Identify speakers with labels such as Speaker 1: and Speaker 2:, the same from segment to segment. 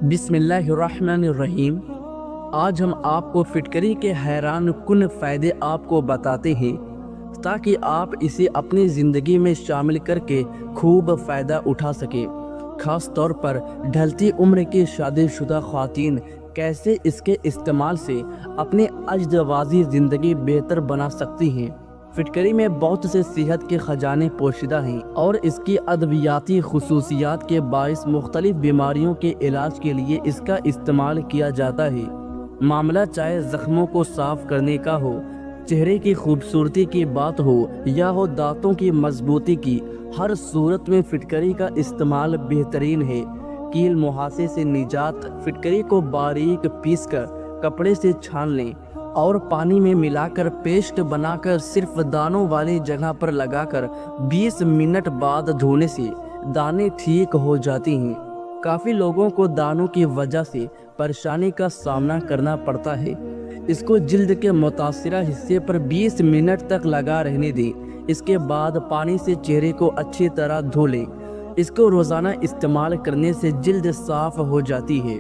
Speaker 1: بسم اللہ الرحمن الرحیم۔ آج ہم آپ کو فٹکری کے حیران کن فائدے آپ کو بتاتے ہیں تاکہ آپ اسے اپنی زندگی میں شامل کر کے خوب فائدہ اٹھا سکیں۔ خاص طور پر ڈھلتی عمر کی شادی شدہ خواتین کیسے اس کے استعمال سے اپنی ازدواجی زندگی بہتر بنا سکتی ہیں۔ فٹکری میں بہت سے صحت کے خزانے پوشیدہ ہیں اور اس کی ادویاتی خصوصیات کے باعث مختلف بیماریوں کے علاج کے لیے اس کا استعمال کیا جاتا ہے۔ معاملہ چاہے زخموں کو صاف کرنے کا ہو، چہرے کی خوبصورتی کی بات ہو یا ہو دانتوں کی مضبوطی کی، ہر صورت میں فٹکری کا استعمال بہترین ہے۔ کیل مہاسے سے نجات۔ فٹکری کو باریک پیس کر کپڑے سے چھان لیں اور پانی میں ملا کر پیسٹ بنا کر صرف دانوں والی جگہ پر لگا کر 20 منٹ بعد دھونے سے دانے ٹھیک ہو جاتی ہیں۔ کافی لوگوں کو دانوں کی وجہ سے پریشانی کا سامنا کرنا پڑتا ہے۔ اس کو جلد کے متاثرہ حصے پر 20 منٹ تک لگا رہنے دیں۔ اس کے بعد پانی سے چہرے کو اچھی طرح دھو لیں۔ اس کو روزانہ استعمال کرنے سے جلد صاف ہو جاتی ہے،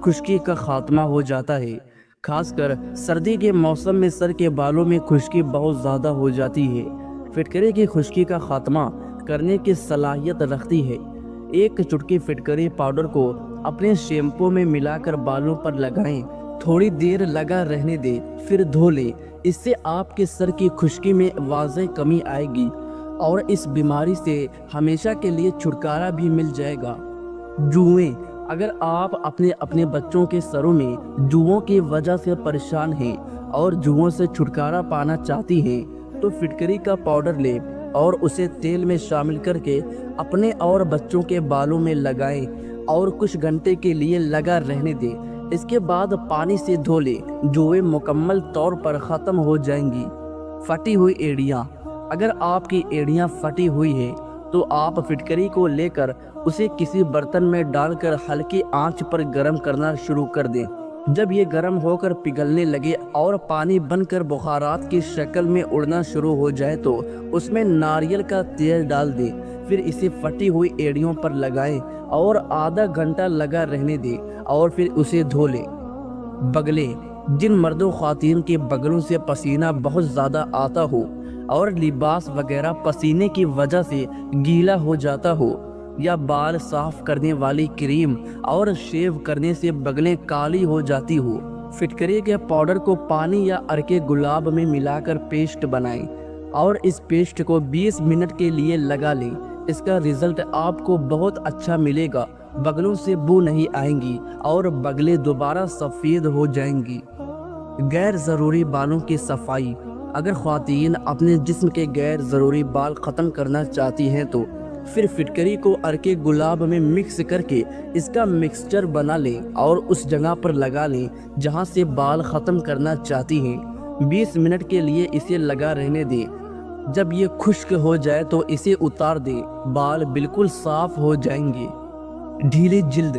Speaker 1: خشکی کا خاتمہ ہو جاتا ہے۔ خاص کر سردی کے موسم میں سر کے بالوں میں خشکی بہت زیادہ ہو جاتی ہے۔ فٹکری کی خشکی کا خاتمہ کرنے کی صلاحیت رکھتی ہے۔ ایک چٹکی فٹکری پاؤڈر کو اپنے شیمپو میں ملا کر بالوں پر لگائیں، تھوڑی دیر لگا رہنے دیں، پھر دھو لیں۔ اس سے آپ کے سر کی خشکی میں واضح کمی آئے گی اور اس بیماری سے ہمیشہ کے لیے چھٹکارا بھی مل جائے گا۔ جوئیں۔ اگر آپ اپنے بچوں کے سروں میں جوؤں کی وجہ سے پریشان ہیں اور جوؤں سے چھٹکارا پانا چاہتی ہیں تو فٹکری کا پاؤڈر لیں اور اسے تیل میں شامل کر کے اپنے اور بچوں کے بالوں میں لگائیں اور کچھ گھنٹے کے لیے لگا رہنے دیں۔ اس کے بعد پانی سے دھو لیں۔ جوئیں مکمل طور پر ختم ہو جائیں گی۔ پھٹی ہوئی ایڑیاں۔ اگر آپ کی ایڑیاں پھٹی ہوئی ہیں تو آپ فٹکری کو لے کر اسے کسی برتن میں ڈال کر ہلکی آنچ پر گرم کرنا شروع کر دیں۔ جب یہ گرم ہو کر پگھلنے لگے اور پانی بن کر بخارات کی شکل میں اڑنا شروع ہو جائے تو اس میں ناریل کا تیل ڈال دیں۔ پھر اسے پھٹی ہوئی ایڑیوں پر لگائیں اور آدھا گھنٹہ لگا رہنے دیں اور پھر اسے دھو لیں۔ بگلیں۔ جن مرد و خواتین کے بگلوں سے پسینہ بہت زیادہ آتا ہو اور لباس وغیرہ پسینے کی وجہ سے گیلا ہو جاتا ہو یا بال صاف کرنے والی کریم اور شیو کرنے سے بگلیں کالی ہو جاتی ہو، فٹکری کے پاؤڈر کو پانی یا عرق گلاب میں ملا کر پیسٹ بنائیں اور اس پیسٹ کو 20 منٹ کے لیے لگا لیں۔ اس کا رزلٹ آپ کو بہت اچھا ملے گا۔ بگلوں سے بو نہیں آئیں گی اور بگلیں دوبارہ سفید ہو جائیں گی۔ غیر ضروری بالوں کی صفائی۔ اگر خواتین اپنے جسم کے غیر ضروری بال ختم کرنا چاہتی ہیں تو پھر فٹکری کو عرق گلاب میں مکس کر کے اس کا مکسچر بنا لیں اور اس جگہ پر لگا لیں جہاں سے بال ختم کرنا چاہتی ہیں۔ 20 منٹ کے لیے اسے لگا رہنے دیں۔ جب یہ خشک ہو جائے تو اسے اتار دیں۔ بال بالکل صاف ہو جائیں گے۔ ڈھیلی جلد۔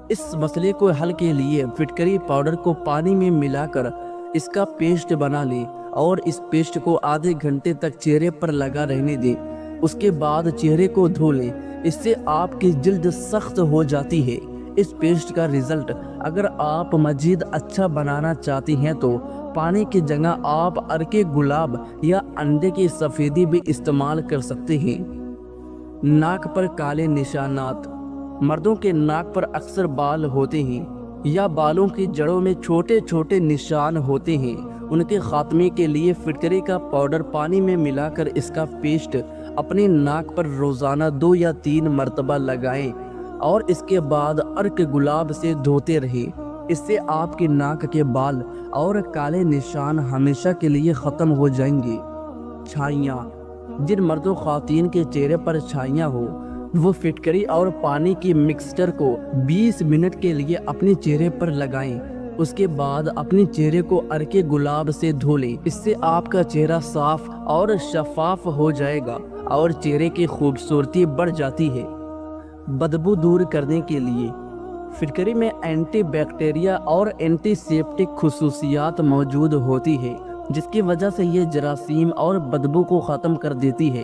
Speaker 1: اس مسئلے کو حل کے لیے فٹکری پاؤڈر کو پانی میں ملا کر اس کا پیسٹ بنا لیں اور اس پیسٹ کو آدھے گھنٹے تک چہرے پر لگا رہنے دیں۔ اس کے بعد چہرے کو دھو لیں۔ اس سے آپ کی جلد سخت ہو جاتی ہے۔ اس پیسٹ کا رزلٹ اگر آپ مزید اچھا بنانا چاہتی ہیں تو پانی کی جگہ آپ عرق گلاب یا انڈے کی سفیدی بھی استعمال کر سکتے ہیں۔ ناک پر کالے نشانات۔ مردوں کے ناک پر اکثر بال ہوتے ہیں یا بالوں کی جڑوں میں چھوٹے چھوٹے نشان ہوتے ہیں۔ ان کے خاتمے کے لیے فٹکری کا پاؤڈر پانی میں ملا کر اس کا پیسٹ اپنی ناک پر روزانہ 2 یا 3 مرتبہ لگائیں اور اس کے بعد عرق گلاب سے دھوتے رہیں۔ اس سے آپ کی ناک کے بال اور کالے نشان ہمیشہ کے لیے ختم ہو جائیں گے۔ چھائیاں۔ جن مرد و خواتین کے چہرے پر چھائیاں ہو وہ فٹکری اور پانی کی مکسچر کو 20 منٹ کے لیے اپنے چہرے پر لگائیں۔ اس کے بعد اپنے چہرے کو عرق گلاب سے دھو لیں۔ اس سے آپ کا چہرہ صاف اور شفاف ہو جائے گا اور چہرے کی خوبصورتی بڑھ جاتی ہے۔ بدبو دور کرنے کے لیے فٹکری میں اینٹی بیکٹیریا اور اینٹی سیپٹک خصوصیات موجود ہوتی ہے جس کی وجہ سے یہ جراثیم اور بدبو کو ختم کر دیتی ہے۔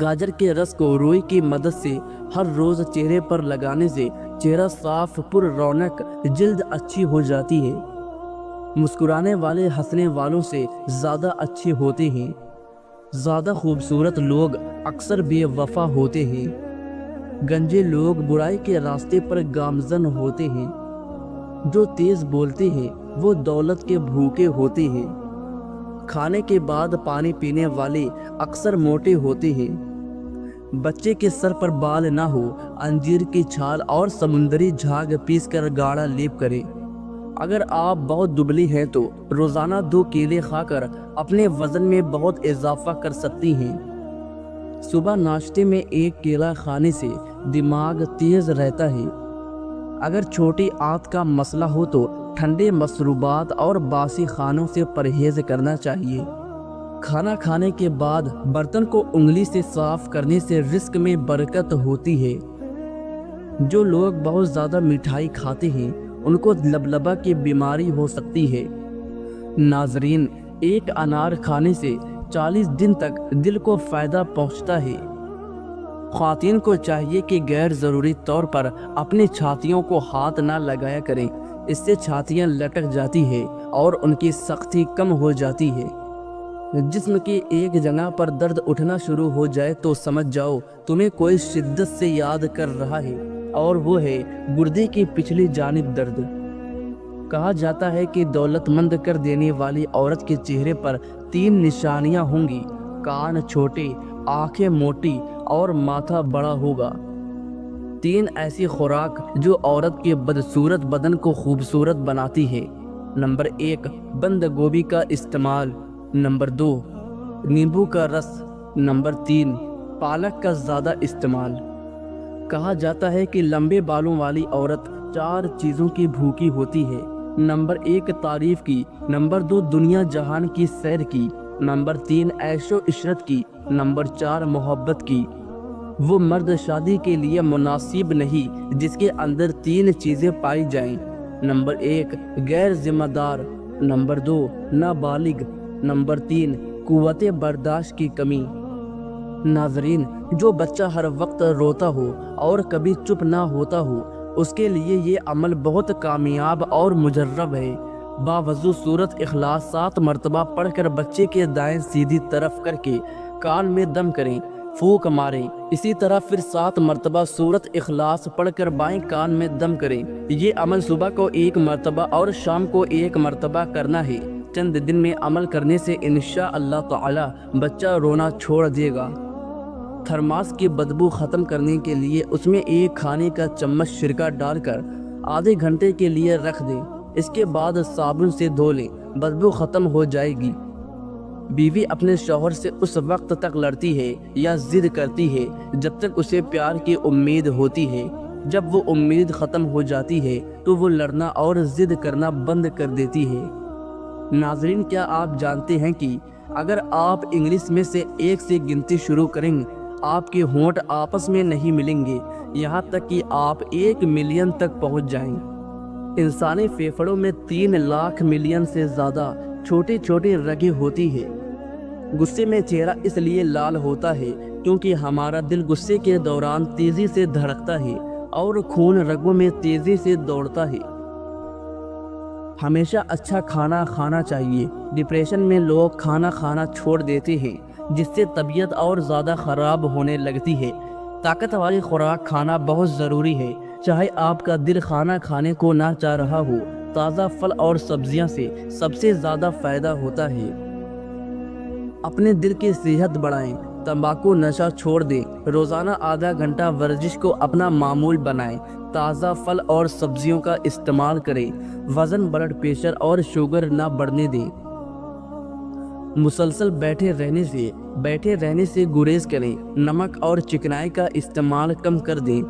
Speaker 1: گاجر کے رس کو روئی کی مدد سے ہر روز چہرے پر لگانے سے چہرہ صاف پر رونق، جلد اچھی ہو جاتی ہے۔ مسکرانے والے ہنسنے والوں سے زیادہ اچھے ہوتے ہیں۔ زیادہ خوبصورت لوگ اکثر بے وفا ہوتے ہیں۔ گنجے لوگ برائی کے راستے پر گامزن ہوتے ہیں۔ جو تیز بولتے ہیں وہ دولت کے بھوکے ہوتے ہیں۔ کھانے کے بعد پانی پینے والے اکثر موٹے ہوتے ہیں۔ بچے کے سر پر بال نہ ہو، انجیر کی چھال اور سمندری جھاگ پیس کر گاڑھا لیپ کریں۔ اگر آپ بہت دبلی ہیں تو روزانہ 2 کیلے کھا کر اپنے وزن میں بہت اضافہ کر سکتی ہیں۔ صبح ناشتے میں 1 کیلا کھانے سے دماغ تیز رہتا ہے۔ اگر چھوٹی آنت کا مسئلہ ہو تو ٹھنڈے مشروبات اور باسی کھانوں سے پرہیز کرنا چاہیے۔ کھانا کھانے کے بعد برتن کو انگلی سے صاف کرنے سے رزق میں برکت ہوتی ہے۔ جو لوگ بہت زیادہ مٹھائی کھاتے ہیں ان کو لبلبہ کی بیماری ہو سکتی ہے۔ ناظرین، 1 انار کھانے سے 40 دن تک دل کو فائدہ پہنچتا ہے۔ خواتین کو چاہیے کہ غیر ضروری طور پر اپنی چھاتیوں کو ہاتھ نہ لگایا کریں، اس سے چھاتیاں لٹک جاتی ہیں اور ان کی سختی کم ہو جاتی ہے۔ جسم کی ایک جگہ پر درد اٹھنا شروع ہو جائے تو سمجھ جاؤ تمہیں کوئی شدت سے یاد کر رہا ہے، اور وہ ہے گردے کی پچھلی جانب درد۔ کہا جاتا ہے کہ دولت مند کر دینے والی عورت کے چہرے پر 3 نشانیاں ہوں گی: کان چھوٹے، آنکھیں موٹی اور ماتھا بڑا ہوگا۔ 3 ایسی خوراک جو عورت کے بدصورت بدن کو خوبصورت بناتی ہے۔ نمبر 1، بند گوبھی کا استعمال۔ نمبر 2، نیمبو کا رس۔ نمبر 3، پالک کا زیادہ استعمال۔ کہا جاتا ہے کہ لمبے بالوں والی عورت 4 چیزوں کی بھوکی ہوتی ہے۔ نمبر 1، تعریف کی۔ نمبر 2، دنیا جہان کی سیر کی۔ نمبر 3، عیش و عشرت کی۔ نمبر 4، محبت کی۔ وہ مرد شادی کے لیے مناسب نہیں جس کے اندر 3 چیزیں پائی جائیں۔ نمبر 1، غیر ذمہ دار۔ نمبر 2، نابالغ۔ نمبر 3، قوت برداشت کی کمی۔ ناظرین، جو بچہ ہر وقت روتا ہو اور کبھی چپ نہ ہوتا ہو اس کے لیے یہ عمل بہت کامیاب اور مجرب ہے۔ باوضو صورت اخلاص 7 مرتبہ پڑھ کر بچے کے دائیں سیدھی طرف کر کے کان میں دم کریں، پھونک ماریں۔ اسی طرح پھر 7 مرتبہ سورت اخلاص پڑھ کر بائیں کان میں دم کریں۔ یہ عمل صبح کو 1 مرتبہ اور شام کو 1 مرتبہ کرنا ہے۔ چند دن میں عمل کرنے سے انشاءاللہ تعالی بچہ رونا چھوڑ دے گا۔ تھرماس کی بدبو ختم کرنے کے لیے اس میں 1 کھانے کا چمچ سرکہ ڈال کر آدھے گھنٹے کے لیے رکھ دیں۔ اس کے بعد صابن سے دھو لیں، بدبو ختم ہو جائے گی۔ بیوی اپنے شوہر سے اس وقت تک لڑتی ہے یا ضد کرتی ہے جب تک اسے پیار کی امید ہوتی ہے۔ جب وہ امید ختم ہو جاتی ہے تو وہ لڑنا اور ضد کرنا بند کر دیتی ہے۔ ناظرین، کیا آپ جانتے ہیں کہ اگر آپ انگلش میں سے 1 سے گنتی شروع کریں آپ کے ہونٹ آپس میں نہیں ملیں گے، یہاں تک کہ آپ 1 ملین تک پہنچ جائیں۔ انسانی پھیپھڑوں میں 3 لاکھ ملین سے زیادہ چھوٹی چھوٹی رگیں ہوتی ہیں۔ غصے میں چہرہ اس لیے لال ہوتا ہے کیونکہ ہمارا دل غصے کے دوران تیزی سے دھڑکتا ہے اور خون رگوں میں تیزی سے دوڑتا ہے۔ ہمیشہ اچھا کھانا کھانا چاہیے۔ ڈپریشن میں لوگ کھانا کھانا چھوڑ دیتے ہیں جس سے طبیعت اور زیادہ خراب ہونے لگتی ہے۔ طاقت والی خوراک کھانا بہت ضروری ہے۔ چاہے آپ کا دل کھانا کھانے کو نہ چاہ رہا ہو، تازہ پھل اور سبزیاں سے سب سے زیادہ فائدہ ہوتا ہے۔ اپنے دل کی صحت بڑھائیں، تمباکو نشہ چھوڑ دیں، روزانہ آدھا گھنٹہ ورزش کو اپنا معمول بنائیں، تازہ پھل اور سبزیوں کا استعمال کریں، وزن، بلڈ پریشر اور شوگر نہ بڑھنے دیں۔ مسلسل بیٹھے رہنے سے گریز کریں، نمک اور چکنائی کا استعمال کم کر دیں۔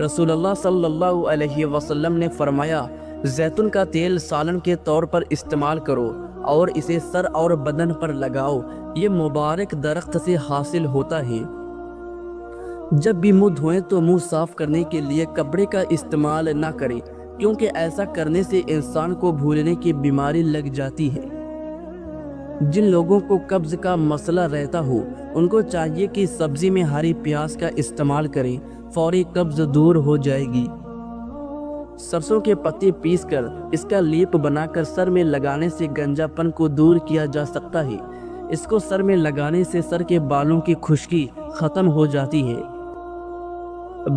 Speaker 1: رسول اللہ صلی اللہ علیہ وسلم نے فرمایا، زیتون کا تیل سالن کے طور پر استعمال کرو اور اسے سر اور بدن پر لگاؤ، یہ مبارک درخت سے حاصل ہوتا ہے۔ جب بھی منہ دھوئیں تو منہ صاف کرنے کے لیے کپڑے کا استعمال نہ کریں کیونکہ ایسا کرنے سے انسان کو بھولنے کی بیماری لگ جاتی ہے۔ جن لوگوں کو قبض کا مسئلہ رہتا ہو ان کو چاہیے کہ سبزی میں ہری پیاز کا استعمال کریں، فوری قبض دور ہو جائے گی۔ سرسوں کے پتے پیس کر اس کا لیپ بنا کر سر میں لگانے سے گنجا پن کو دور کیا جا سکتا ہے۔ اس کو سر میں لگانے سے سر کے بالوں کی خشکی ختم ہو جاتی ہے۔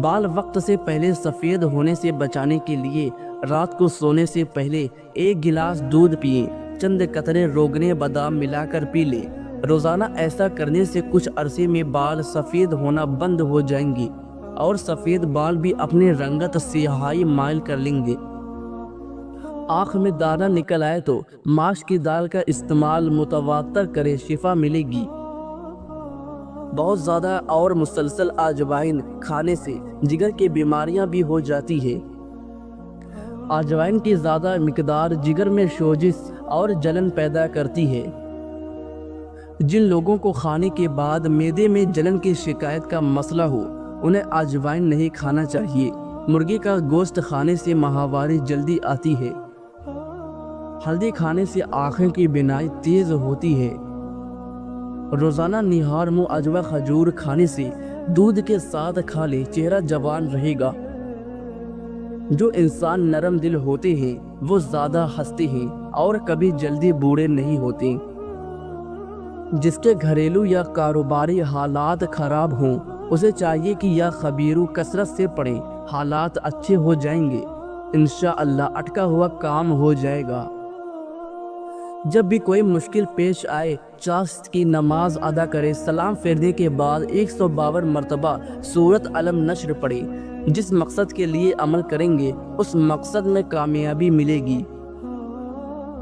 Speaker 1: بال وقت سے پہلے سفید ہونے سے بچانے کے لیے رات کو سونے سے پہلے 1 گلاس دودھ پئیں، چند قطرے روغن بادام ملا کر پی لیں۔ روزانہ ایسا کرنے سے کچھ عرصے میں بال سفید ہونا بند ہو جائیں گے اور سفید بال بھی اپنے رنگت سیاہی مائل کر لیں گے۔ آنکھ میں دانہ نکل آئے تو ماش کی دال کا استعمال متواتر کریں، شفا ملے گی۔ بہت زیادہ اور مسلسل اجوائن کھانے سے جگر کی بیماریاں بھی ہو جاتی ہیں۔ اجوائن کی زیادہ مقدار جگر میں سوزش اور جلن پیدا کرتی ہے۔ جن لوگوں کو کھانے کے بعد معدے میں جلن کی شکایت کا مسئلہ ہو انہیں اجوائن نہیں کھانا چاہیے۔ مرغی کا گوشت کھانے سے ماہواری جلدی آتی ہے۔ ہلدی کھانے سے آنکھوں کی بینائی تیز ہوتی ہے۔ روزانہ نہار منہ اجوا کھجور کھانے سے دودھ کے ساتھ کھا لے، چہرہ جوان رہے گا۔ جو انسان نرم دل ہوتے ہیں وہ زیادہ ہنستے ہیں اور کبھی جلدی بوڑھے نہیں ہوتے۔ جس کے گھریلو یا کاروباری حالات خراب ہوں اسے چاہیے کہ یا خبیرو کثرت سے پڑھیں، حالات اچھے ہو جائیں گے، انشاءاللہ اٹکا ہوا کام ہو جائے گا۔ جب بھی کوئی مشکل پیش آئے چاشت کی نماز ادا کرے، سلام پھیرنے کے بعد 152 مرتبہ سورۃ علم نشر پڑھے۔ جس مقصد کے لیے عمل کریں گے اس مقصد میں کامیابی ملے گی۔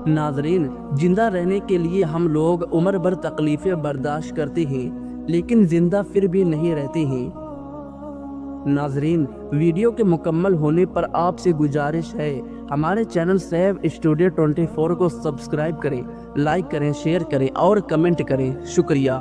Speaker 1: ناظرین، زندہ رہنے کے لیے ہم لوگ عمر بھر تکلیفیں برداشت کرتے ہیں لیکن زندہ پھر بھی نہیں رہتے ہیں۔ ناظرین، ویڈیو کے مکمل ہونے پر آپ سے گزارش ہے ہمارے چینل سیف اسٹوڈیو 24 کو سبسکرائب کریں، لائک کریں، شیئر کریں اور کمنٹ کریں۔ شکریہ۔